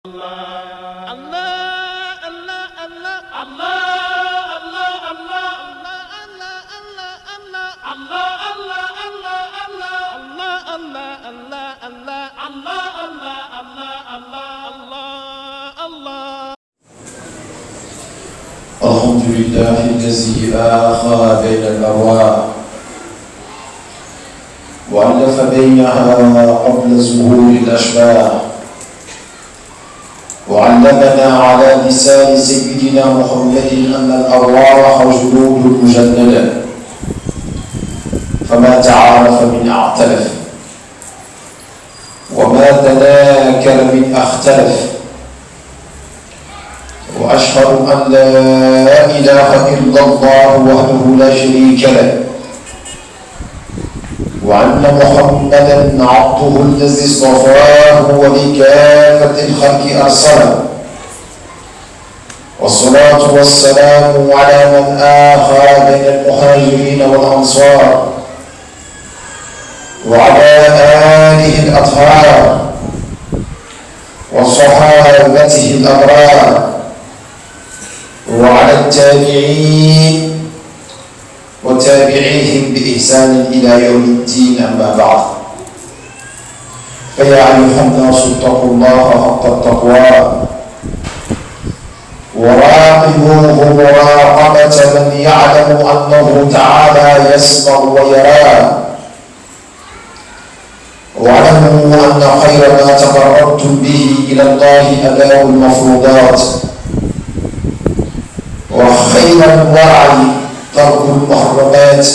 الحمد لله الذي آخى بين الأرواح وألف بينها قبل ظهور الأشباح وعلمنا على لسان سيدنا محمد أن الأرواح جنود مجندة فما تعارف من اختلف وما تناكر من اختلف وأشهد أن لا إله إلا الله وحده لا شريك له وأن محمدًا عبده الذي اصطفاه ولكافة الخلق أرسله والصلاة والسلام على من آخى بين المهاجرين والأنصار وعلى آله الأطهار وصحابته الأبرار وعلى التابعين وتابعيهم بإحسان إلى يوم الدين أما بعد فيا أيها الناس اتقوا الله حق التقوى وراقبوه مراقبة من يعلم أنه تعالى يسمع ويرى واعلموا أن خير ما تقربتم به إلى الله أداء المفروضات وخير الوعي ترك المحرمات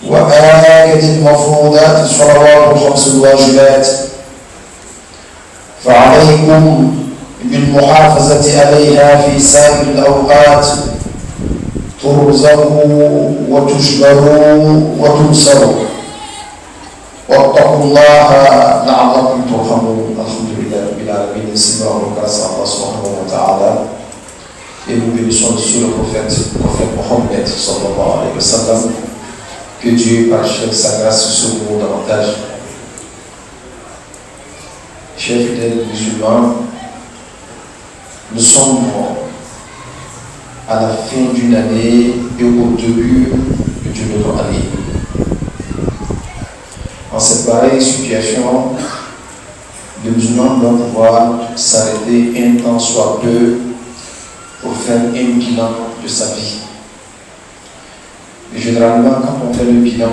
وآكد المفروضات الصلوات الخمس الواجبات فعليكم بالمحافظة عليها في سائر الأوقات ترزقوا وتجبروا وتنصروا واتقوا الله لعلكم ترحمون. الحمد لله رب العالمين. Seigneur, grâce à Allah subhanahu wa ta'ala, et nous bénissons sur le prophète Mohammed sallallahu alayhi wa sallam, que Dieu parachève sa grâce sur nous davantage. Chers fidèles musulmans, nous sommes à la fin d'une année et au début d'une autre année. En cette pareille situation, les musulmans doivent pouvoir s'arrêter un temps soit peu pour faire un bilan de sa vie. Et généralement, quand on fait le bilan,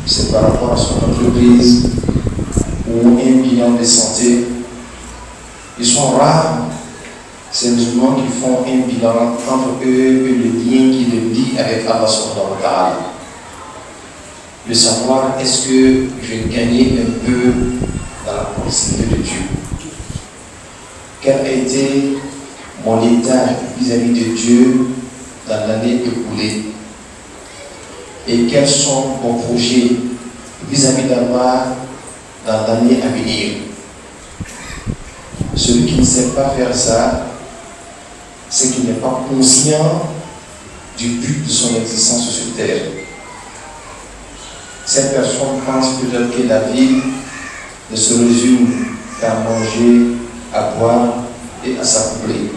c'est par rapport à son entreprise ou un bilan de santé. Ils sont rares, ces musulmans qui font un bilan entre eux et le lien qui les lie avec Allah subhanahu wa ta'ala. De savoir est-ce que je vais gagner un peu dans la proximité de Dieu. Quel a été mon état vis-à-vis de Dieu dans l'année écoulée et quels sont vos projets vis-à-vis d'Allah dans l'année à venir. Celui qui ne sait pas faire ça, c'est qu'il n'est pas conscient du but de son existence sur terre. Cette personne pense peut-être que la vie ne se résume qu'à manger, à boire et à s'accoupler.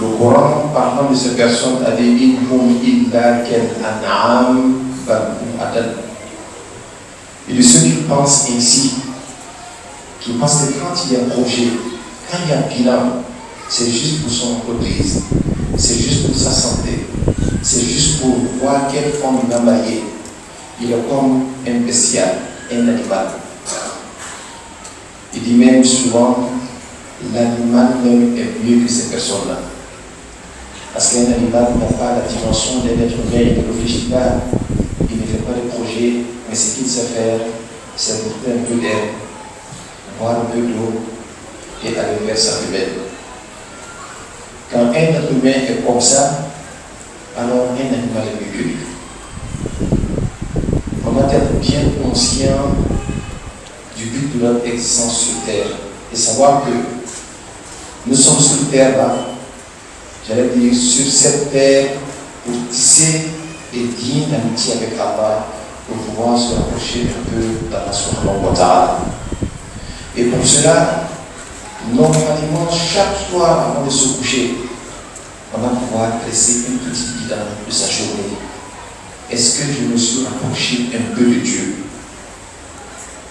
Le Coran, parlant de ces personnes, a dit et de ceux qui pensent ainsi, qui pensent que quand il y a un projet, quand il y a un bilan, c'est juste pour son entreprise, c'est juste pour sa santé, c'est juste pour voir quelle forme il va mailler. Il est comme un bestial, un animal. Il dit même souvent, l'animal même est mieux que ces personnes-là. Parce qu'un animal n'a pas la dimension d'un être humain, il ne réfléchit pas, il ne fait pas de projet, mais ce qu'il sait faire, c'est porter un peu d'air, boire un peu d'eau et aller vers sa femelle. Quand un être humain est comme ça, alors un animal est mieux que lui. On doit être bien conscient du but de notre existence sur terre et savoir que nous sommes sur terre là, j'allais dire sur cette terre pour tisser des liens d'amitié avec Allah pour pouvoir se rapprocher un peu d'Allah subhanahu wa ta'ala. Et pour cela, normalement, chaque soir avant de se coucher, on va pouvoir dresser une petite bilan de sa journée. Est-ce que je me suis rapproché un peu de Dieu?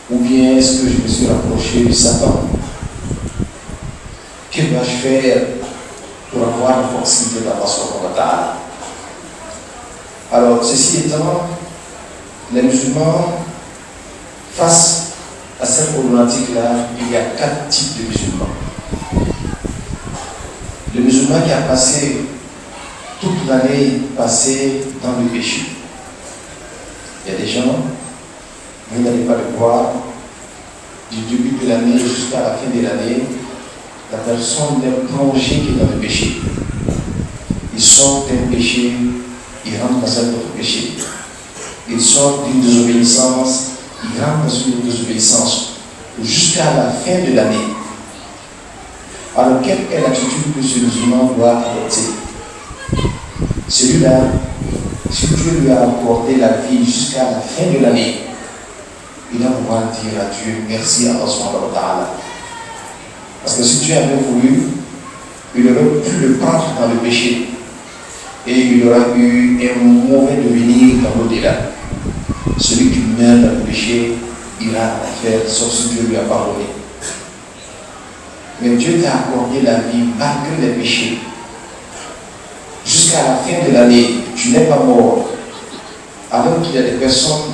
Ou bien est-ce que je me suis rapproché de Satan? Que dois-je faire pour avoir la possibilité d'avoir son retard? Alors, ceci étant, les musulmans, face à cette problématique-là, il y a 4 types de musulmans. Le musulman qui a passé toute l'année passée dans le péché. Il y a des gens, vous n'allez pas le voir, du début de l'année jusqu'à la fin de l'année, la personne est plongée qui est dans le péché. Ils sortent d'un péché, ils rentrent dans un autre péché. Ils sortent d'une désobéissance, ils rentrent dans une autre désobéissance, jusqu'à la fin de l'année. Alors, quelle est l'attitude que ce musulman doit adopter? Celui-là, si Dieu lui a accordé la vie jusqu'à la fin de l'année, il va pouvoir dire à Dieu merci à Allah. Parce que si Dieu avait voulu, il aurait pu le prendre dans le péché et il aura eu un mauvais devenir dans l'au-delà. Celui qui meurt dans le péché ira à l'enfer, sauf si Dieu lui a pardonné. Mais Dieu t'a accordé la vie malgré les péchés. Jusqu'à la fin de l'année, tu n'es pas mort. Alors qu'il y a des personnes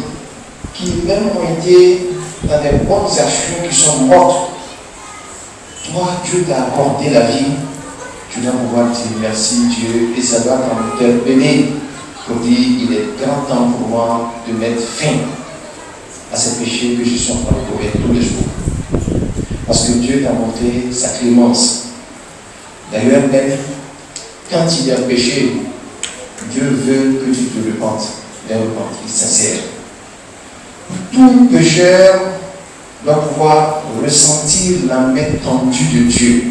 qui même ont été dans des bonnes actions qui sont mortes. Toi, Dieu t'a accordé la vie. Tu dois pouvoir dire merci Dieu et ça doit t'interpeller pour dire il est grand temps pour moi de mettre fin à ces péchés que je suis en train de commettre tous les jours. Parce que Dieu t'a montré sa clémence. D'ailleurs, même quand il y a un péché, Dieu veut que tu te repentes, d'un repentir sincère. Tout pécheur doit pouvoir ressentir la main tendue de Dieu.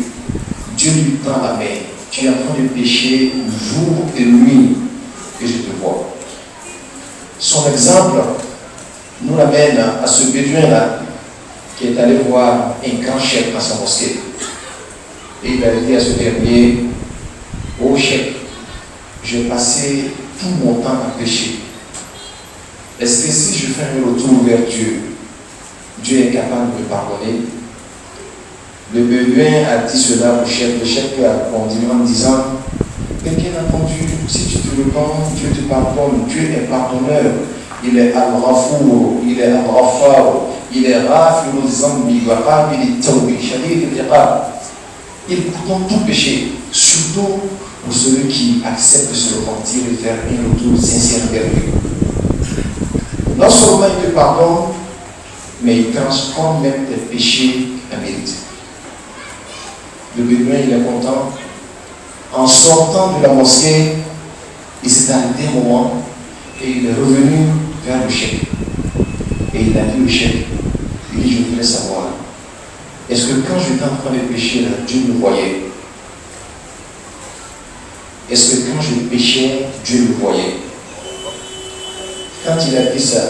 Dieu lui tend la main. Tu es en train de pécher jour et nuit que je te vois. Son exemple nous l'amène à ce bédouin-là qui est allé voir un grand chef dans sa mosquée. Et il a dit à ce dernier, ô chef, j'ai passé tout mon temps à pécher. Est-ce que si je fais un retour vers Dieu, Dieu est capable de me pardonner? Le bédouin a dit cela au chef. Le chef lui a répondu en disant, mais bien entendu, si tu te repens, Dieu te pardonne. Dieu est pardonneur. Il est Al-Ghafour, il est Al-Ghaffar, il est Rafirul Zambi, Waqabil Tawbi, Shadid al-Iqab. Il pardonne tout péché, surtout pour celui qui accepte de se repentir et faire un retour sincère vers lui. Non seulement il te pardonne, mais il transforme même tes péchés en mérite. Le bédouin, il est content. En sortant de la mosquée, il s'est arrêté un moment et il est revenu vers le chef. Et il a dit au chef, il dit, je voudrais savoir, est-ce que quand j'étais en train de pécher, là, Dieu me voyait? Est-ce que quand je péchais, Dieu me voyait? Quand il a dit ça,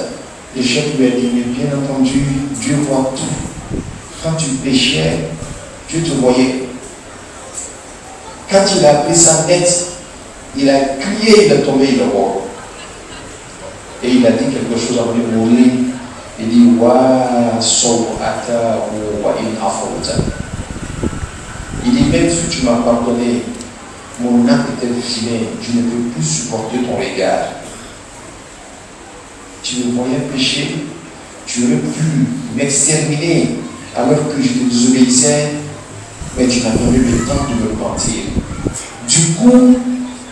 le chef lui a dit, mais bien entendu, Dieu voit tout. Quand tu péchais, Dieu te voyait. Quand il a pris sa tête, il a crié, il est tombé, il est mort. Et il a dit quelque chose avant de mourir. Il dit, wa sawata wa in afauta. Il dit, même si tu m'as pardonné, mon âme était filée, je ne peux plus supporter ton regard. Tu me voyais pécher, tu aurais pu m'exterminer alors que je te désobéissais, mais tu n'as pas eu le temps de me repentir. Du coup,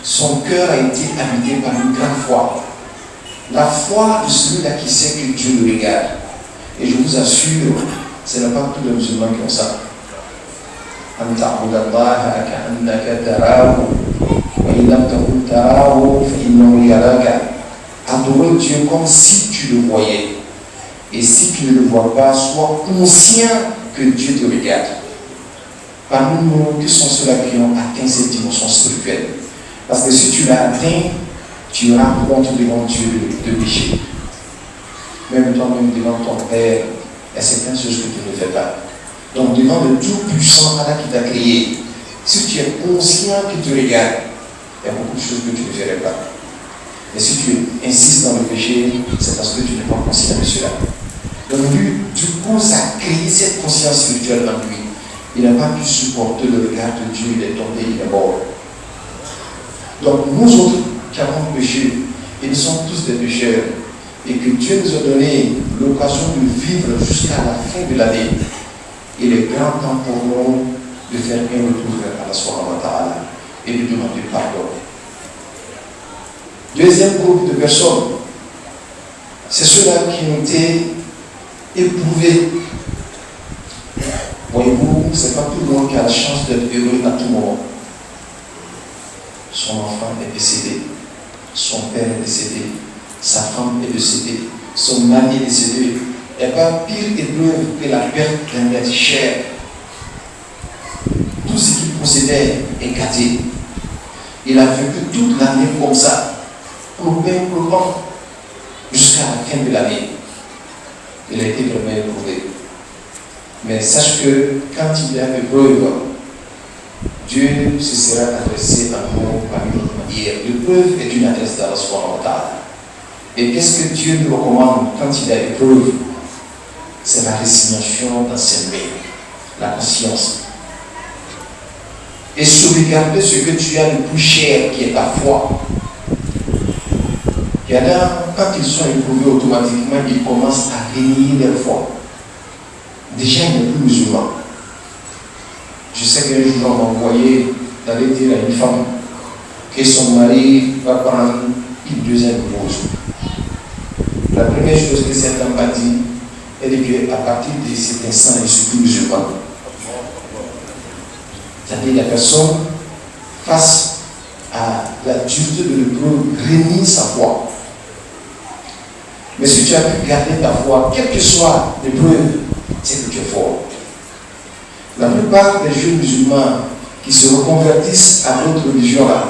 son cœur a été habité par une grande foi. La foi de celui-là qui sait que Dieu le regarde. Et je vous assure, ce n'est pas tous les musulmans qui ont ça. Adorer Dieu comme si tu le voyais. Et si tu ne le vois pas, sois conscient que Dieu te regarde. Parmi nous, qui sont ceux-là qui ont atteint cette dimension spirituelle? Parce que si tu l'as atteint, tu auras honte devant Dieu de pécher. Même toi-même devant ton Père, il y a certaines choses que tu ne fais pas. Donc devant le Tout-Puissant, Allah qui t'a créé, si tu es conscient qu'il te regarde, il y a beaucoup de choses que tu ne ferais pas. Et si tu insistes dans le péché, c'est parce que tu n'es pas conscient de cela. Donc lui, du coup, ça a créé cette conscience spirituelle en lui. Il n'a pas pu supporter le regard de Dieu, il est tombé, il est mort. Donc nous autres qui avons péché, et nous sommes tous des pécheurs, et que Dieu nous a donné l'occasion de vivre jusqu'à la fin de l'année, il est grand temps pour nous de faire un retour vers Allah subhanahu wa ta'ala et de demander pardon. Deuxième groupe de personnes, c'est ceux-là qui ont été éprouvés. Voyez-vous, c'est pas tout le monde qui a la chance d'être heureux à tout moment. Son enfant est décédé, son père est décédé, sa femme est décédée, son mari est décédé. Il n'y a pas pire épreuve que la perte d'un être cher. Tout ce qu'il possédait est gâté. Il a vécu toute l'année comme ça, probablement jusqu'à la fin de l'année. Il a été vraiment éprouvé. Mais sache que quand il y a l'épreuve, Dieu se sera adressé à nous par une autre manière. L'épreuve est une adresse d'Allah subhanahu wa ta'ala. Et qu'est-ce que Dieu nous recommande quand il y a l'épreuve? C'est la résignation dans ses mains, la conscience. Et sauvegarder ce que tu as le plus cher, qui est ta foi. Il y en a, quand ils sont éprouvés automatiquement, ils commencent à renier leur foi. Déjà, il n'est plus musulman. Je sais qu'un jour, on m'a envoyé d'aller dire à une femme que son mari va prendre une deuxième épouse. La première chose que cette femme m'a dit, elle dit qu'à partir de cet instant, je ne suis plus musulman. C'est-à-dire la personne, face à la dureté de l'épreuve, renie sa foi. Mais si tu as pu garder ta foi, quelle que soit l'épreuve, c'est que tu es fort. La plupart des jeunes musulmans qui se reconvertissent à d'autres religions là,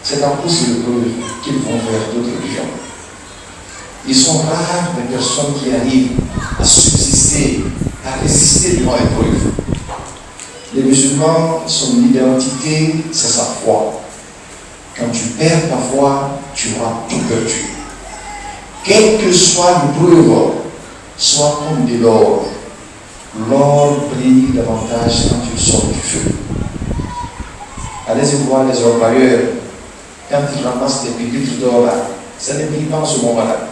c'est à cause de l'épreuve qu'ils vont vers d'autres religions. Ils sont rares les personnes qui arrivent à subsister, à résister devant l'épreuve. Les musulmans, son identité, c'est sa foi. Quand tu perds ta foi, tu auras tout perdu. Quelle que soit l'épreuve, soit comme de l'or. L'or brille davantage quand tu sors du feu. Allez-y voir les orpailleurs, quand ils ramassent des pépites d'or là, ça ne brille pas en ce moment-là.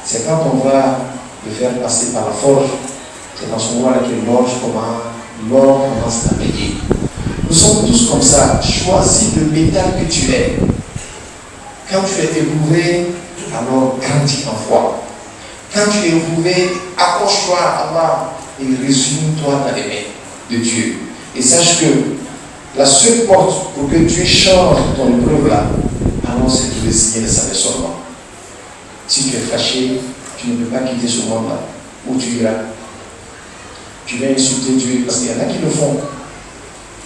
C'est quand on va le faire passer par la forge, c'est dans ce moment-là que l'or commence à briller. Nous sommes tous comme ça. Choisis le métal que tu es. Quand tu es éprouvé, alors grandis en foi. Quand tu es éprouvé, accroche-toi à Allah et résume-toi dans les mains de Dieu. Et sache que la seule porte pour que Dieu change ton épreuve là, alors c'est de résigner de sa main seulement. Si tu es fâché, tu ne peux pas quitter ce monde-là. Où tu iras? Tu viens insulter Dieu, parce qu'il y en a qui le font.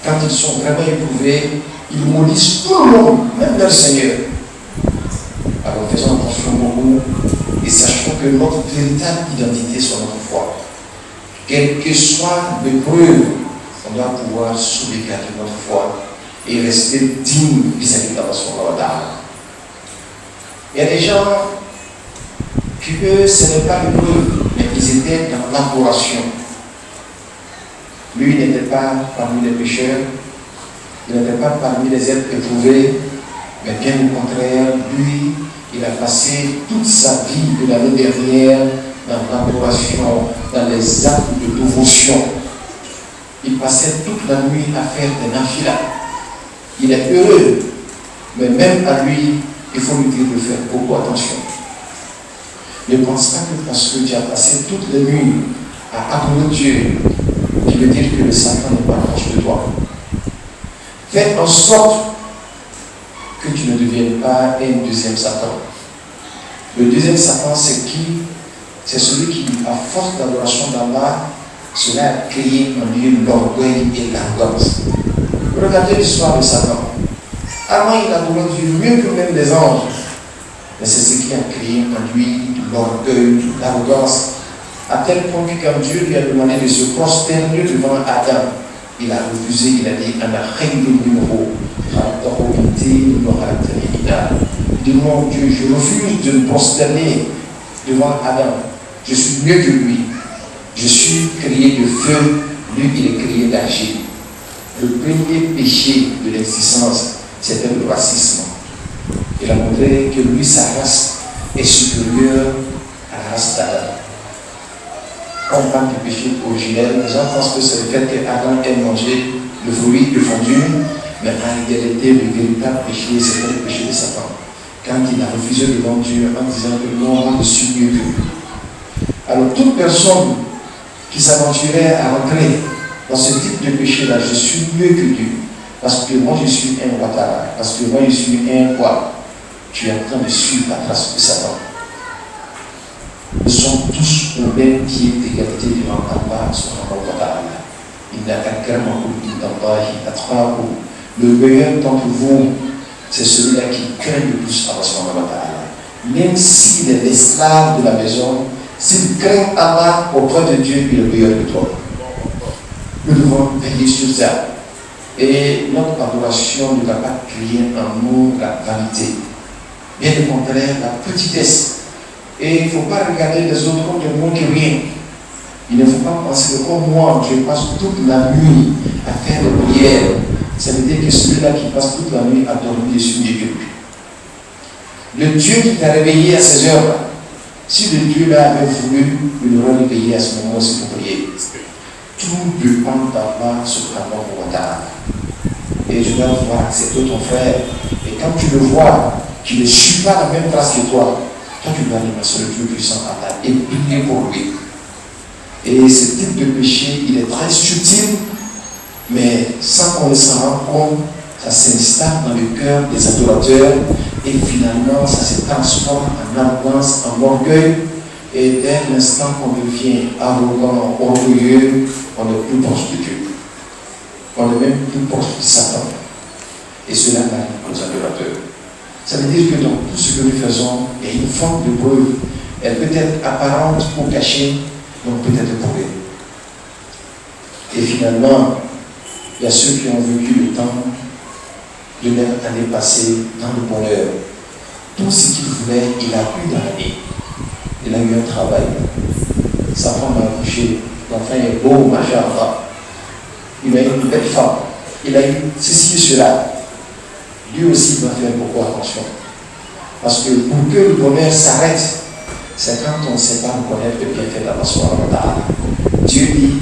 Quand ils sont vraiment éprouvés, ils maudissent tout le monde, même leur Seigneur. Alors faisons attention beaucoup et sachons que notre véritable identité soit notre foi. Quelle que soit l'épreuve, on doit pouvoir sauvegarder notre foi et rester digne vis-à-vis de Allah subhanahu wa ta'ala. Il y a des gens qui, eux, ce n'est pas l'épreuve, mais ils étaient dans l'adoration. Lui, il n'était pas parmi les pécheurs, il n'était pas parmi les êtres éprouvés, mais bien au contraire, lui, il a passé toute sa vie de l'année dernière dans l'adoration, dans les actes de dévotion. Il passait toute la nuit à faire des nafilas. Il est heureux, mais même à lui, il faut lui dire de faire beaucoup attention. Ne pense pas que parce que tu as passé toute la nuit à adorer Dieu, qui veut dire que le Satan n'est pas proche de toi. Fais en sorte que tu ne deviennes pas un deuxième Satan. Le deuxième Satan, c'est qui? C'est celui qui, à force d'adoration d'Allah, cela a créé en lui l'orgueil et l'arrogance. Regardez l'histoire de Satan. Avant, il adorait Dieu mieux que même les anges. Mais c'est ce qui a créé en lui l'orgueil, l'arrogance. À tel point que quand Dieu lui a demandé de se prosterner devant Adam, il a refusé, il a dit, il dit, non Dieu, je refuse de me prosterner devant Adam. Je suis mieux que lui. Je suis créé de feu, lui il est créé d'argile. Le premier péché de l'existence, c'était le racisme. Il a montré que lui, sa race est supérieure à la race d'Adam. Quand on parle du péché originel, les gens pensent que c'est le fait qu'Adam ait mangé le fruit défendu, mais en réalité, le véritable péché, c'était le péché de Satan. Quand il a refusé devant Dieu en disant que non, je suis mieux que lui. Alors, toute personne qui s'aventurait à rentrer dans ce type de péché-là, je suis mieux que Dieu, parce que moi je suis un Ouattara, parce que moi je suis un quoi, tu es en train de suivre la trace de Satan. Nous sommes tous au même pied d'égalité devant Allah subhanahu wa ta'ala. Le meilleur d'entre vous, c'est celui-là qui craint le plus Allah subhanahu wa ta'ala. Même s'il est l'esclave de la maison, s'il craint Allah auprès de Dieu, il est le meilleur de toi. Nous devons veiller sur ça. Et notre adoration ne va pas créer en nous la vanité. Bien au contraire, la petitesse. Et il ne faut pas regarder les autres comme de moins que rien. Il ne faut pas penser que comme moi, je passe toute la nuit à faire des prières. Ça veut dire que celui-là qui passe toute la nuit à dormir dessus mieux que lui. Le Dieu qui t'a réveillé à ces heures-là, si le Dieu-là avait voulu, il aurait réveillé à ce moment-ci pour prier. Tout dépend d'Allah subhanahu wa ta'ala. Et tu dois pouvoir accepter ton frère. Et quand tu le vois, qu'il ne suit pas la même trace que toi, toi tu dois aller sur le Dieu puissant Allah et prier pour lui. Et ce type de péché, il est très subtil, mais sans qu'on ne s'en rende compte, ça s'installe dans le cœur des adorateurs et finalement ça se transforme en arrogance, en orgueil. Et dès l'instant qu'on devient arrogant, orgueilleux, on n'est plus proche de Dieu. On n'est même plus proche de Satan. Et cela n'arrive aux adorateurs. Ça veut dire que dans tout ce que nous faisons, il y a une forme de preuve. Elle peut être apparente ou cachée, donc peut-être prouvée. Et finalement, il y a ceux qui ont vécu le temps de leur année passée dans le bonheur. Tout ce qu'il voulait, il a eu dans l'année. Il a eu un travail. Sa femme a accouché. L'enfant est beau, machallah. Il a eu une belle femme. Il a eu ceci et cela. Lui aussi doit faire beaucoup attention. Parce que pour que le bonheur s'arrête, c'est quand on ne sait pas reconnaître le bienfait d'Allah subhanahu wa ta'ala. Dieu dit,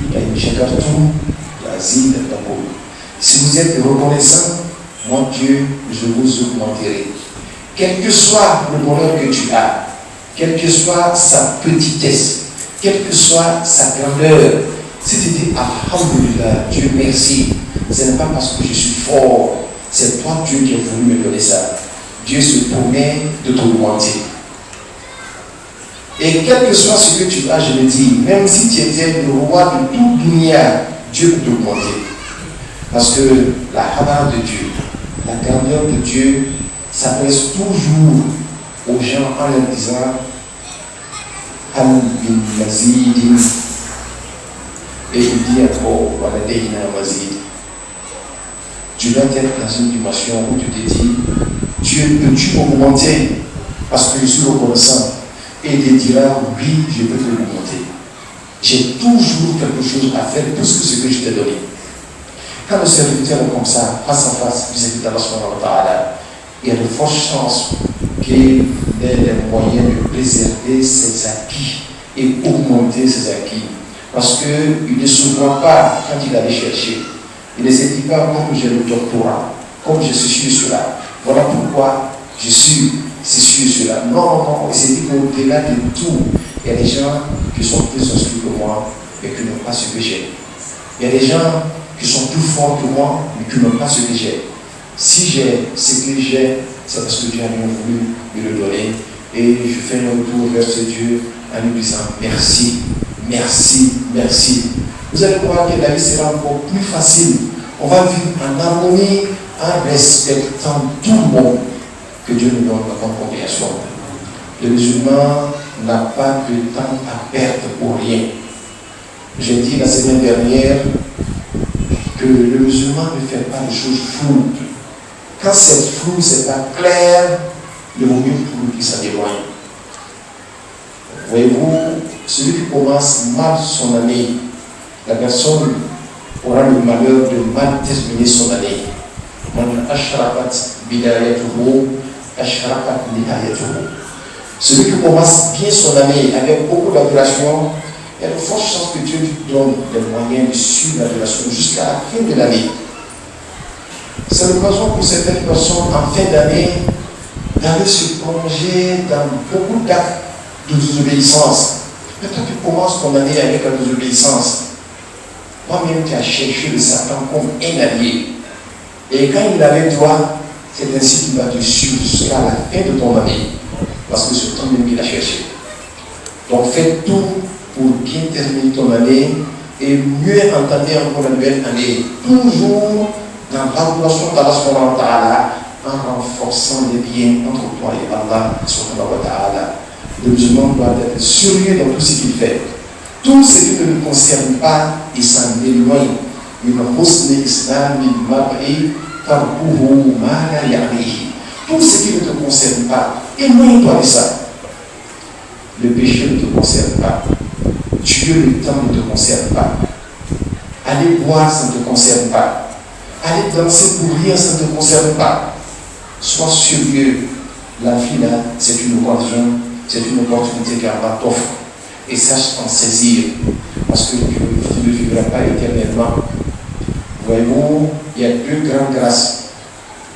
si vous êtes reconnaissant, moi Dieu, je vous augmenterai. Quel que soit le bonheur que tu as, quelle que soit sa petitesse, quelle que soit sa grandeur, si tu dis Alhamdulillah, Dieu merci, ce n'est pas parce que je suis fort, c'est toi Dieu qui a voulu me donner ça. Dieu se promet de t'augmenter. Et quel que soit ce que tu as, je le dis, même si tu étais le roi de tout dunya, Dieu peut t'augmenter. Parce que la havara de Dieu, la grandeur de Dieu s'adresse toujours aux gens en leur disant Hal bin Mazidin. Et il dit encore Waladayna Mazid. Tu dois être dans une dimension où tu te dis Dieu, peux-tu m'augmenter? Parce que je suis reconnaissant. Et il te dira oui, je peux te l'augmenter. J'ai toujours quelque chose à faire plus que ce que je t'ai donné. Quand le serviteur est comme ça, face à face, vis-à-vis d'Allah subhanahu wa ta'ala, il y a de fortes chances qu'il ait les moyens de préserver ses acquis et augmenter ses acquis. Parce qu'il ne se voit pas quand il allait chercher. Il ne se dit pas comme j'ai le doctorat, comme je suis cela. Voilà pourquoi je suis ceci et cela. Non, il se dit qu'au-delà de tout, il y a des gens qui sont plus instruits que moi et qui n'ont pas ce que j'ai. Il y a des gens qui sont plus forts que moi mais qui n'ont pas ce que j'ai. Si j'ai ce que j'ai, c'est parce que Dieu a bien voulu me le donner. Et je fais un retour vers ce Dieu en lui disant merci, merci, merci. Vous allez voir que la vie sera encore plus facile. On va vivre en harmonie, en respectant tout le monde que Dieu nous donne la compréhension. Les musulmans n'a pas de temps à perdre pour rien. J'ai dit la semaine dernière que le musulman ne fait pas de choses floues. Quand c'est flou, c'est pas clair, le mieux pour lui qui s'en éloigne. Voyez-vous, celui qui commence mal son année, la personne aura le malheur de mal terminer son année. Celui qui commence bien son année avec beaucoup d'adoration, il y a de fortes chances que Dieu lui donne les moyens de suivre l'adoration jusqu'à la fin de l'année. C'est l'occasion pour certaines personnes en fin d'année d'aller se plonger dans beaucoup d'actes de désobéissance. Mais toi, tu commences ton année avec la désobéissance. Toi-même, tu as cherché le Satan comme un allié. Et quand il avait droit, c'est ainsi qu'il va te suivre jusqu'à la fin de ton année. Parce que c'est toi-même qu'il a cherché. Donc fais tout pour bien terminer ton année et mieux entendre encore la nouvelle année. Toujours dans l'adoration d'Allah subhanahu wa ta'ala, en renforçant les liens entre toi et Allah subhanahu wa ta'ala. Le musulman doit être sérieux dans tout ce qu'il fait. Tout ce qui ne le concerne pas, il s'en éloigne. Tout ce qui ne te concerne pas, éloigne-toi de ça. Le péché ne te concerne pas. Tuer le temps ne te concerne pas. Aller boire, ça ne te concerne pas. Aller danser pour rire, ça ne te concerne pas. Sois sérieux. La vie là, c'est une occasion, c'est une opportunité qu'Allah t'offre. Et sache t'en saisir. Parce que tu ne vivras pas éternellement. Voyez-vous, il y a deux grandes grâces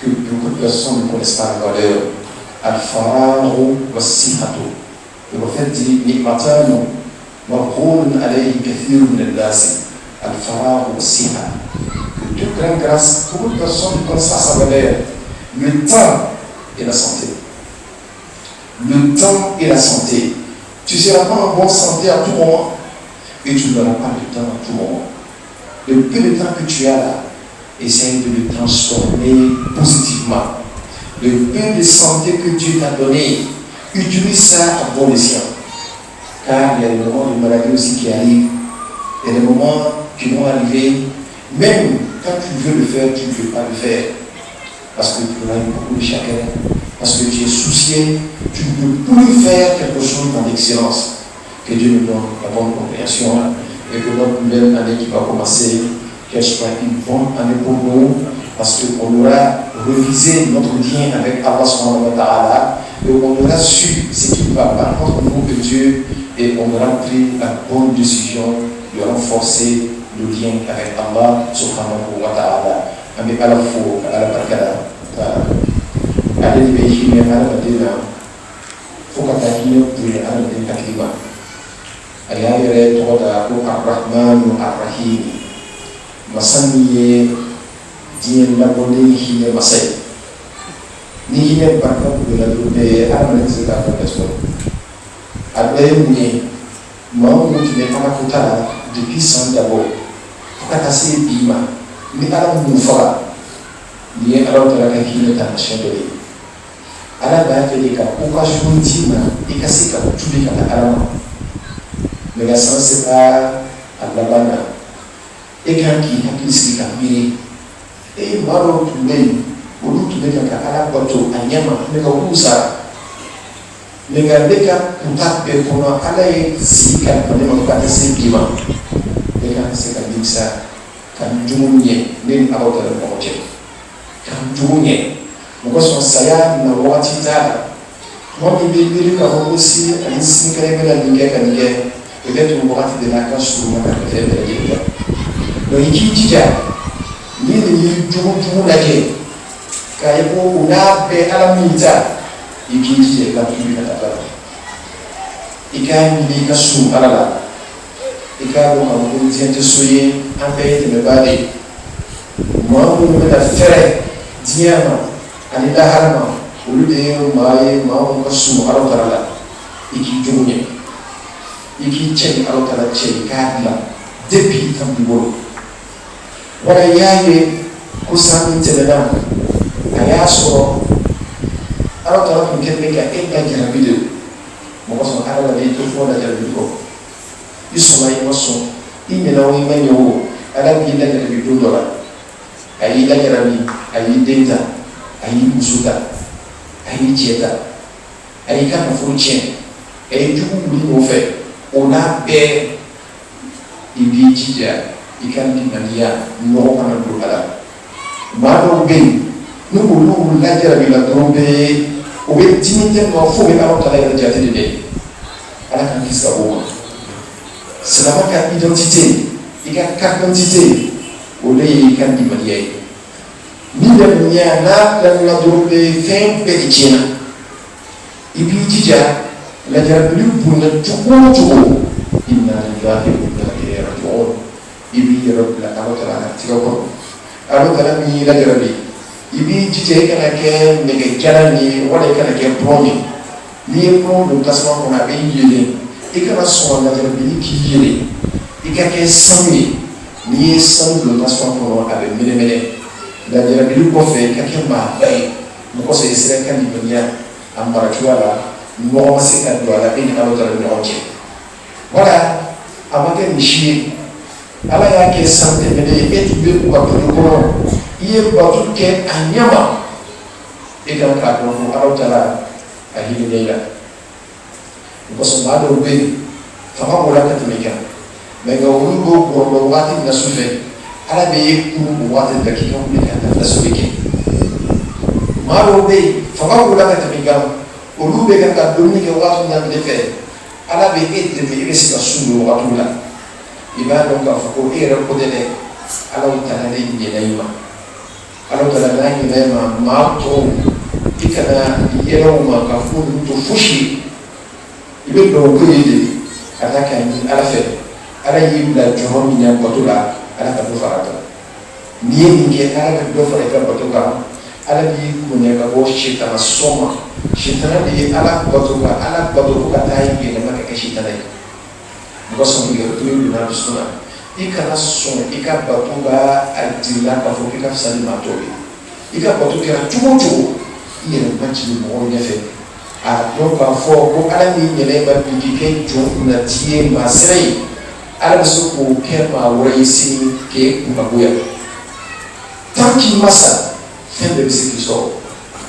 que beaucoup de personnes ne connaissent pas la valeur. Al-Fararu wa Sihatu. Le prophète dit Ni'matanu Marqoun alayhi kathir min al-nasi. Al-Fararu wa Siha. Deux grandes grâces, beaucoup de personnes ne connaissent pas sa valeur. Le temps et la santé. Le temps et la santé. Tu ne seras pas en bonne santé à tout moment et tu n'auras pas le temps à tout moment. Le peu de temps que tu as là, essaye de le transformer positivement. Le peu de santé que Dieu t'a donné, utilise ça à bon escient. Car il y a des moments de maladie aussi qui arrivent. Il y a des moments qui vont arriver, même quand tu veux le faire, tu ne peux pas le faire. Parce que tu auras beaucoup de chagrin, parce que tu es soucié, tu ne peux plus faire quelque chose dans l'excellence. Que Dieu nous donne la bonne compréhension et que notre nouvelle année qui va commencer, qu'elle soit une bonne année pour nous, parce qu'on aura révisé notre lien avec Allah subhanahu wa ta'ala et on aura su ce qui va pas entre nous et Dieu et on aura pris la bonne décision de renforcer le lien avec Allah subhanahu wa ta'ala. Ami ala fo ala barkada ala de hime ala madina fo kata hime pour ala de takriba ala yere to da ko arrahman arrahim masaniye dien la bonne hime masay ni hime barka de la de ala de zaka de pesto abaye ni mamu tu ne pas kutala depuis sans d'abord fo kata se bima ni ala mun faga ni ala tara ka hina ta shadori ala ba ta de ka ko ka shunti na ikasika tudi ka ala mais la sens c'est pas ala bana e kan ki hakisi ka miri e maro tunai olu tunai ka ala bato anyama ne ka usa ne ga beka kuta pe kono ala e sika pa ne ma ka ta se bima e kan se ka diksa kan jumunye nin abota da kwace kan jumunye mugo son saya na wati tada mo bi bi ka ho si an sin kare mena dinge kan dinge peut-être mo wati de la ka su ma ka fe de dinge no iki tija ni ni jumu la ke ka yebo una be ala mita iki tija ka tu na ta ikai ni ka su ala ika ko ko tiente soye en paye de me bade moi on me la faire diama ani la harama ulu de maaye ma on ko su aro tarala iki jumye iki check aro tarala check kadla depuis tam bolo wala yaye ko sami telena aya so aro tarala ko kebe ka e ka jara video mɔgɔ sɔn ala la i to fɔ lajarabi kɔ i sɔnna i ma sɔn i ɲɛna o i ma ɲɛ o ala b'i lajarabi don dɔ la a y'i lajarabi a y'i den ta a y'i muso ta a y'i cɛ ta a y'i ka nafolo tiɲɛ a ye jugu wuli nɔfɛ o n'a bɛɛ i b'i jija i ka limaniya nɔgɔ kana don a la maa dɔw bɛ yen ni olu lajarabi la dɔrɔn bɛ o bɛ dimi tɛ nɔ fo bɛ ala tala yɛrɛ jate de dɛ ala k'an kisi ka bɔ o ma silamɛ ka identité i ka carte d'identité o de ye i ka limaniya ye ni limaniya n'a daminɛna dɔrɔn bɛ fɛn bɛɛ de tiɲɛna i b'i jija lajarabili bonda cogo o cogo inna lillahi wa inna ilayhi raji'un i b'i yɛrɛ bila ala tala ka tigɛ kɔrɔ ala tala min y'i lajarabi i b'i jija i kana kɛ nɛgɛjalan ye wala i kana kɛ bɔn ye n'i ye bɔn don tasuma kɔnɔ a bɛ yelen i kana sɔn lajarabili k'i yelen i ka kɛ sanu ye n'i ye sanu don tasuma kɔnɔ a bɛ mɛnɛmɛnɛ lajarabili kɔfɛ i ka kɛ maaba ye mɔgɔ sɔrɔ i sera i ka limaniya a mara cogoya la nɔgɔ ma se ka don a la e ni ala tala ni ɲɔgɔn cɛ wala a ma kɛ misi ye ala y'a kɛ san tɛmɛnen ye e tun bɛ u ka dugu kɔnɔ i ye bato kɛ a ɲɛma e kan k'a dɔn ko ala tala a hinɛ i la o kosɔn maa dɔw bɛ yen fanga b'o la ka tɛmɛ i kan mɛ nka olu b'o bɔrɔbɔ waati min na su fɛ ala bɛ ye kuru o waati bɛɛ k'i ka wuli ka taa tasuma kɛ maa dɔw bɛ yen fanga b'o la ka tɛmɛ i kan olu bɛ kan ka dumuni kɛ waati min na tile fɛ ala bɛ e dɛmɛ e bɛ se ka sun o waati la i b'a dɔn k'a fɔ ko e yɛrɛ ko tɛ dɛ ala tala de ɲɛna i ma ala tala n'a ɲɛna i ma maa tɔw i kana yɛlɛ o ma ka fɔ olu to fosi i bɛ dɔn ko ye de ka taa k'a ɲini ala fɛ ala y'i bila jɔyɔrɔ min na bato la ala ka dɔ fara a kan n'i ye nin kɛ ala ka dɔ fara i ka bato kan ala b'i bonya ka bɔ sitana sɔn ma sitana de ye ala bato kan ala bato ko ka taa yɛlɛma ka kɛ sitana ye mɔgɔ sɔn k'i yɛrɛ to yen donna dusu la i kana sɔn i ka bato ka a dirila k'a fɔ k'i ka fisa ni maa tɔw ye i ka bato kɛra cogo o cogo i yɛrɛ ma jigin mɔgɔw ɲɛfɛ a dɔn k'a fɔ ko ala min yɛlɛ ma bi k'i kɛ jɔn kunnati ye maa sera ye ala bɛ se k'o kɛ maa wɛrɛ ye sini k'e kunnagoya tant k'i ma sa fɛn bɛɛ bɛ se k'i sɔrɔ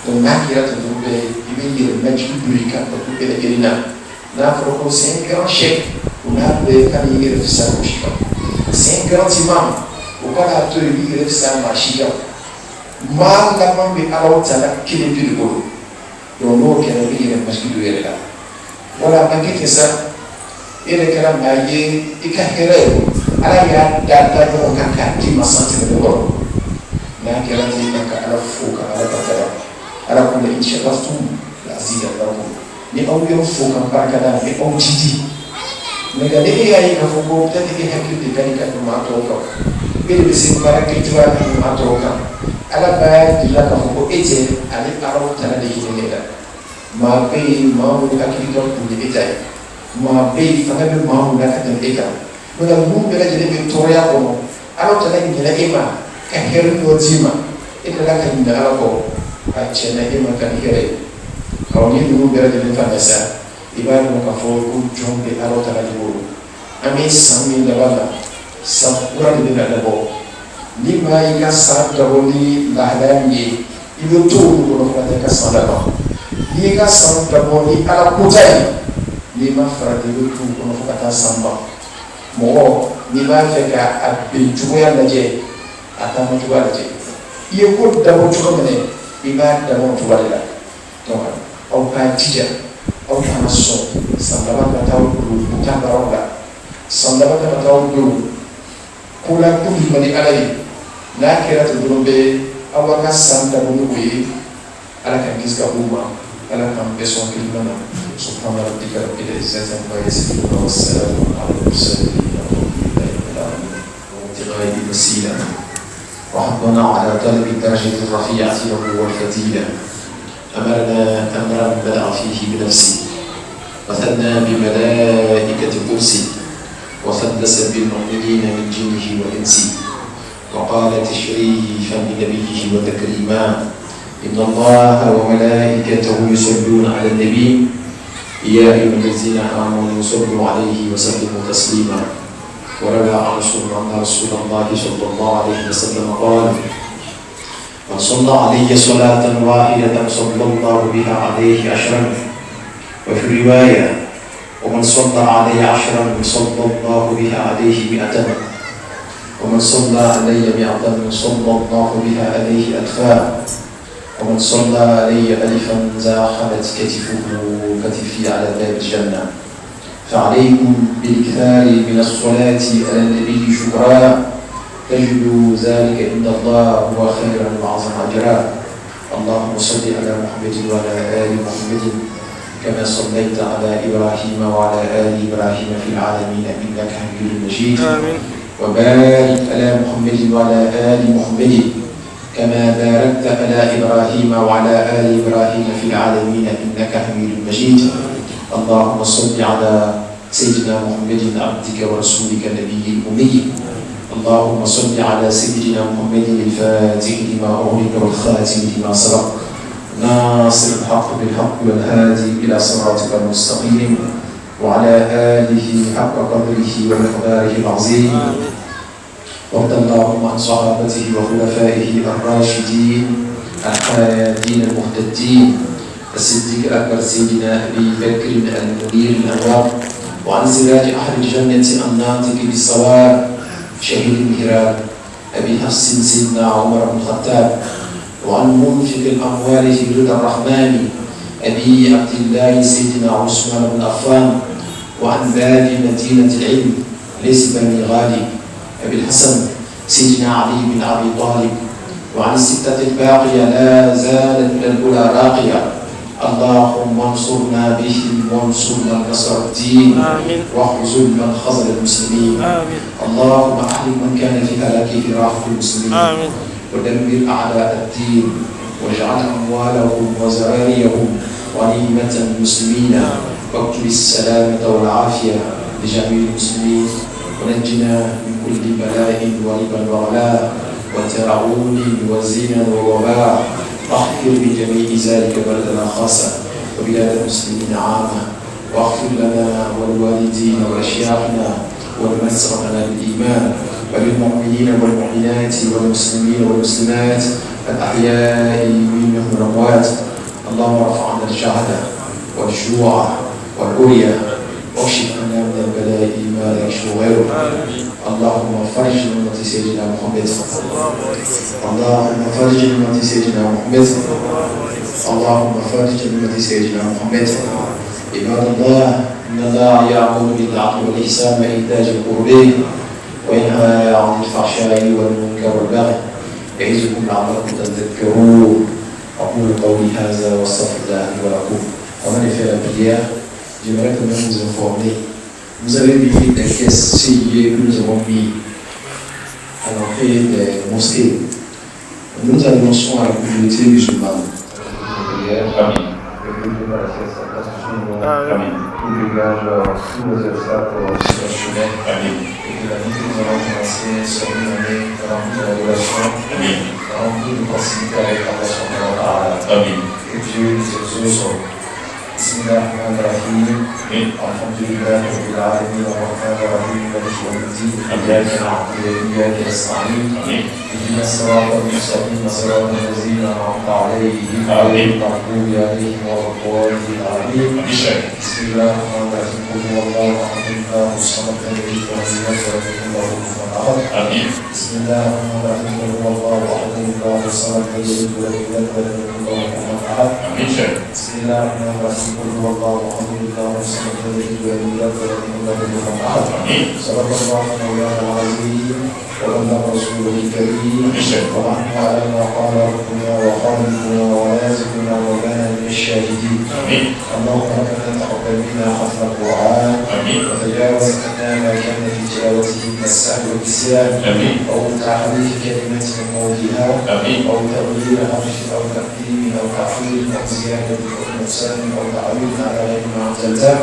donc n'a kɛra ten dɔrɔn bɛɛ i bɛ yɛrɛ ma jigin don i ka bato bɛɛ lajɛlen na n'a fɔra ko c'est un grand chèque o n'a bɛɛ ka n'i yɛrɛ fisa o si kan c'est un grand imam o ka k'a to yen i b'i yɛrɛ fisa maa si kan maa laban bɛ ala tala kelen pe de bolo donc n'o kɛra i bɛ yɛrɛ majigi don yɛrɛ la wala a kɛ ten sa e yɛrɛ kɛra maa ye i ka hɛrɛ ala y'a da ɲɔgɔn kan k'a d'i ma santimɛtiri kɔrɔ n'a kɛra ten i ka ala fo ka ala barika ala ko la inshalaftum la azidannakum ni aw y'aw fo ka barika da ni aw jidi mais nka ni e y'a ye k'a fɔ ko peut-être e hakili de ka di ka tɛmɛ maa tɔw kan e de bɛ se baara kɛ cogoya ka tɛmɛ maa tɔw kan ala b'a jira k'a fɔ ko e tɛ ale alaw tala de ɲini ne la maa bɛ yen maa minnu hakili ka bon ni e ta ye maa bɛ yen fanga bɛ maa minnu na ka tɛmɛ e kan mais nka ninnu bɛɛ lajɛlen bɛ tɔɔrɔya kɔnɔ alaw tala ɲinɛ e ma ka hɛrɛ dɔ d'i ma e nana ka ɲinɛ ala kɔ a tiɲɛna e ma ka ni hɛrɛ ye ɔ ni ninnu bɛɛ lajɛlen fana sa i b'a dɔn k'a fɔ ko jɔn bɛ alaw tala de bolo an bɛ san min laban na san kura de bɛ na labɔ ni maa y'i ka san dabɔ ni lahalaya min ye i bɛ to olu kɔnɔ fo ka taa i ka san laban n'i y'i ka san dabɔ ni ala kota ye n'i ma farati i bɛ to olu kɔnɔ fo ka taa san ban mɔgɔ n'i b'a fɛ ka a bɛn cogoya lajɛ a taama cogoya lajɛ i ye ko dabɔ cogo minɛ i b'a dabɔ o cogoya de la donc aw k'a jija aw kana sɔn san laban ka taa don u ta baaraw la san laban ka taa don ko la ko min man di ala ye n'a kɛra ten dɔrɔn bɛ aw ka san dabɔ ni o ye ala k'an kisi ka bɔ o ma ala k'an bɛɛ sɔn kelen na subhana rabbika rabbil izzati amma yasifun wa salamun ala al-mursalin وابتغاء الوسيلة وحضنا على طلب الدرجة الرفيعة له والفتيلة أمرنا أمرا بدأ فيه بنفسي وثنى بملائكة قدسي وثلث بالمؤمنين من جنه وإنسي وقال تشريفا لنبيه وتكريما إن الله وملائكته يصلون على النبي يا أيها الذين آمنوا صلوا عليه وسلموا تسليما. وروى عن رسول الله صلى الله عليه وسلم قال: من صلى علي صلاة واحدة صلى الله بها عليه عشرا. وفي رواية: ومن صلى علي عشرا صلى الله بها عليه 100. ومن صلى علي 100 صلى الله بها عليه 1000. ومن صلى علي 1000 زاحمت كتفي على باب الجنة. فعليكم بالإكثار من الصلاة على النبي شكرا، تجد ذلك عند الله هو خيرا وأعظم أجرا. اللهم صل على محمد وعلى آل محمد كما صليت على إبراهيم وعلى آل إبراهيم في العالمين إنك حميد مجيد. آمين. وبارك على محمد وعلى آل محمد كما باركت على إبراهيم وعلى آل إبراهيم في العالمين إنك حميد مجيد. اللهم صل على سيدنا محمد عبدك ورسولك النبي الأمي. اللهم صل على سيدنا محمد الفاتح لما أغلق والخاتم لما سبق ناصر الحق بالحق والهادي إلى صراطك المستقيم وعلى آله حق قدره ومقداره العظيم. وارض اللهم عن صحابته وخلفائه الراشدين الهادين المهتدين الصديق الأكبر سيدنا أبي بكر المنير الأنوار، وعن سراج أهل الجنة الناطق بالصواب شهيد المهراب أبي حفص سيدنا عمر بن الخطاب، وعن منفق الأموال في رضا الرحمن أبي عبد الله سيدنا عثمان بن عفان، وعن باب مدينة العلم ليس بني غالب أبي الحسن سيدنا علي بن أبي طالب، وعن الستة الباقية لا زالت إلى الأولى راقية. اللهم انصرنا بهم وانصر من نصر الدين واخذل من خذل المسلمين. آمين. اللهم احرم من كان في هلاكه راحة المسلمين. آمين. ودمر اعداء الدين واجعل اموالهم وزراريهم غنيمة المسلمين، واكتب السلامة والعافية لجميع المسلمين، ونجنا من كل بلاء وربا وغلاء وتعون وزنا ووباء. اغفر بجميع ذلك بلدنا خاصة وبلاد المسلمين عامة، واغفر لنا ولوالدينا وأشياخنا ولمن سبقنا بالإيمان، وللمؤمنين والمؤمنات والمسلمين والمسلمات الأحياء منهم والأموات. اللهم ارفع عنا الجهل والجوع والعري واكشف عنا من البلاء ما لا يكشف غيره. اللهم فرج أمة سيدنا محمد. اللهم فرج أمة سيدنا محمد. اللهم فرج أمة سيدنا محمد. عباد الله، إن الله يأمر بالعدل والإحسان وإيتاء ذي القربى وينهى عن الفحشاء والمنكر والبغي يعظكم لعلكم تذكرون. أقول قولي هذا واستغفر الله لي ولكم. Avant de faire la prière, j'aimerais quand même vous informer. Vous avez vu des caisses CIE que nous avons mis à l'entrée des mosquées. Nous annonçons à la communauté musulmane. Amen. Qui dégage tous les obstacles situationnels. Amen. Et que la vie que nous allons commencer soit une année remplie de révélation, remplie de proximité avec Allah subhanahu wa ta'ala. Amen. Que Dieu nous exauce. بسم الله الرحمن الرحيم. الحمد لله رب العالمين الرحمن الرحيم مالك يوم الدين. إياك نعبد وإياك نستعين. اهدنا الصراط المستقيم صراط الذين أنعمت عليهم غير المغضوب عليهم ولا الضالين آمين. بسم الله الرحمن الرحيم. قل هو الله أحد الله الصمد لم يلد ولم يولد ولم يكن له كفوا أحد. بسم الله الرحمن الرحيم. قل هو الله أحد الله الصمد لم يلد ولم يولد ولم يكن له كفوا أحد. بسم الله الرحمن الرحيم. قل هو الله أحد الله الصمد لم يلد ولم يولد ولم يكن له كفوا أحد. صدق الله مولانا العظيم وبلغ رسوله الكريم ونحن على ما قال ربنا وخالقنا ورازقنا وكان من الشاهدين. اللهم ربنا تقبل منا ختم القرآن وتجاوز عنا ما كان في تلاوته من السهو والنسيان أو تحريف كلمة من موضعها أو تغيير حرف أو تقديم أو تأخير أو زيادة أو نقصان أو تعويض على غير ما أنزلته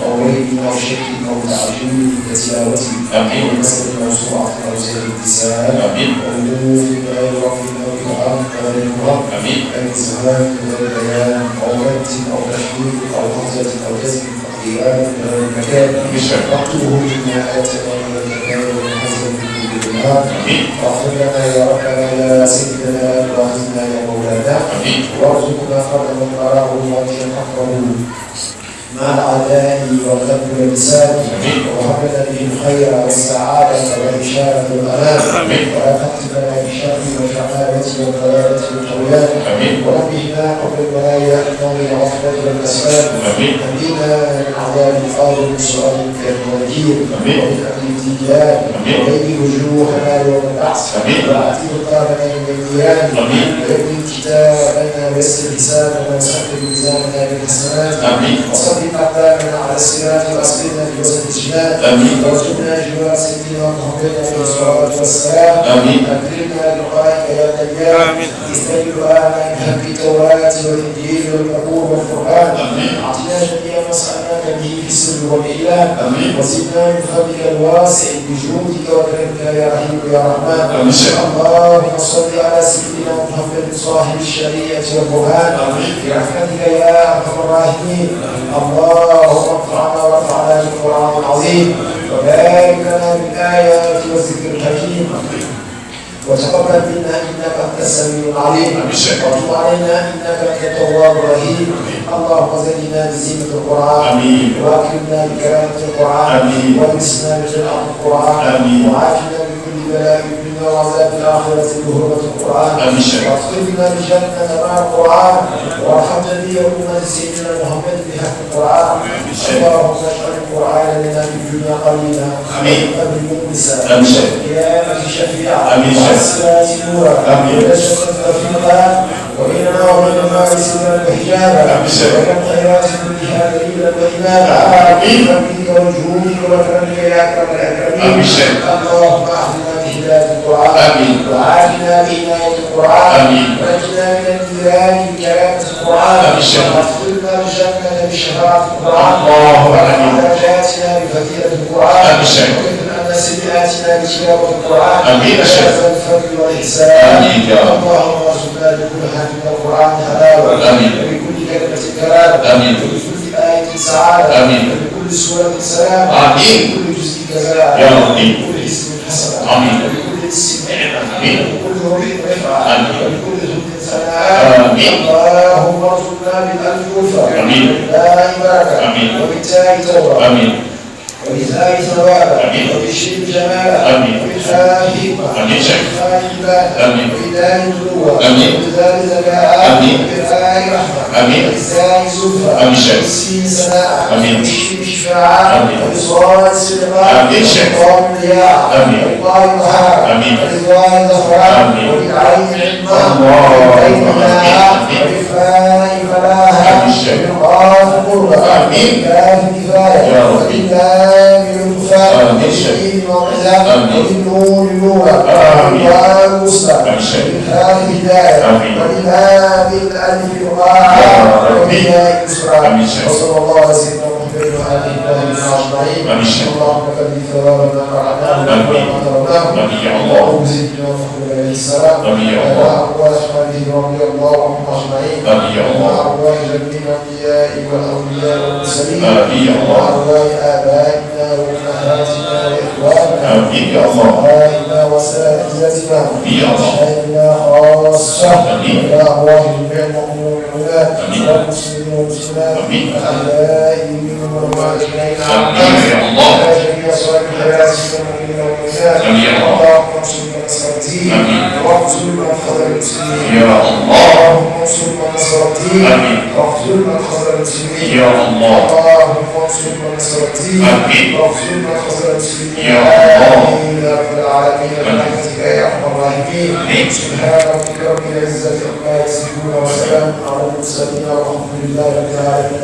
أو ريب أو شك أو تعجيل في تلاوته أو نسل موسوعة أو زيادة اتصال ووقوف بغير وقف أو إطعام بغير مرض أو إزهاق بغير بيان أو رد أو تشويق أو همزة أو كذب المكان واكتبه مما آتنا من المكان ومحزن به بالنهار واغفر لنا يا ربنا يا سيدنا وعزيزنا يا مولانا وارزقنا قدر من أراه وجه حقه مع الأعداء والقلب واللسان وهب لنا به الخير والسعادة والإشارة والأمان ولا تختمنا بالشر والشقاوة والضلالة والطغيان ونبهنا قبل المنايا من الغفلة والكسلان نبينا من عذاب القبر والسؤال والنكير ومن أهل التيجان وبين وجوهنا يوم البعث وأعتق رقابنا من النيران ويمن كتابنا ويسر حسابنا وسهل ميزاننا بالحسنات وصدق أقدامنا على الصراط وأسقنا في وسط الجنان وارزقنا جوار سيدنا محمد عليه الصلاة والسلام أكرمنا بلقائك يا ديان استجب لنا من هم التوراة والإنجيل والزبور والقرآن أعطنا جميع ما سألناك به في السر والإعلان وزدنا من فضلك الواسع بجودك وكرمك يا رحيم يا رحمن اللهم صل على سيدنا محمد صاحب الشريعة والبرهان برحمتك يا أرحم الراحمين اللهم ارفعنا وارفعنا بالقرآن العظيم وبارك لنا بالآيات والذكر الحكيم وتقبل منا انك انت السميع العليم وتب علينا انك انت التواب الرحيم اللهم زدنا بزينة القرآن واكرمنا بكرامة القرآن والبسنا بجنة القرآن وعافنا بكل بلاء الدنيا وعذاب الآخرة بحرمة القرآن واغفرنا بجنة مع القرآن وارحم جميع أمة سيدنا محمد بحق القرآن اللهم اجعل القرآن لنا في الدنيا قليلا وقبل مؤنسا والقيامة شفيعا والصلاة نورا والنجاة رفيقا وإننا ومن النار سرا وحجابا ومن خيرات كلها دليلا وإماما بفضلك وجودك وكرمك يا أكرم الأكرمين اللهم أهدنا بهداية القرآن وعافنا بعناية القرآن ونجنا من النيران بكرامة القرآن واغفرنا الجنة بشفاعة القرآن وعلى درجاتنا بفضيلة القرآن وكفر عنا سيئاتنا بتلاوة القرآن الفضل والإحسان اللهم ارزقنا بكل حرف من القرآن حلاوة وبكل كلمة كلام وبكل آية سعادة وبكل سورة سلام وبكل جزء جزاء وبكل اسم حسنة وبكل اسم نعمة وبكل روح رفعة وبكل ذنب ثناء اللهم ارزقنا بالألف وبالله بركة وبالتاء توبة وبالله ثوابا وبالشرك جمالا وبالله حكمة وبالله عبادة وبالله نبوة وبالله زكاة وبالله رحمة وبالله زلفى وبالسين سناء وبالشرك شفاعة وبالصلاة صدقاء وبالقوم ضياء وبالله طهارة وبالله ظفران وبالعين علما وبالعين مناعة وبالفاء فلاحا وبالقاف قربا وبالكاف كفاية وبالله بالكفار بالشديد موعظة وبالنور نورا وبالواو وسطى وبالهاء هداية وبالهاء بالألف وقاعة وبالهاء يسرا وصلى الله على سيدنا محمد وآله أجمعين اللهم كن ثواب ما قرأناه وما تروناه اللهم زدنا محمد عليه السلام وعلى أقوال أصحابه رضي الله عنهم أجمعين وعلى أرواح جميع الأنبياء والأولياء والمرسلين وعلى أرواح آبائنا وأمهاتنا وإخواننا وأصحابنا وأساتذتنا ومشايخنا خاصة وإلى أرواح جميع المؤمنين والمؤمنات والمسلمين والمسلمات الأحياء منهم والأموات أجمعين وإلى جميع صالح الحياة المؤمنين والمؤمنات اللهم انصر من نصر الدين واقتل من خذل المسلمين اللهم انصر من نصر الدين واقتل من خذل المسلمين اللهم انصر من نصر الدين واغفر من خذل المسلمين آمين يا رب العالمين برحمتك يا أرحم الراحمين سبحان ربك رب العزة عما يصفون وسلام على المرسلين والحمد لله رب العالمين.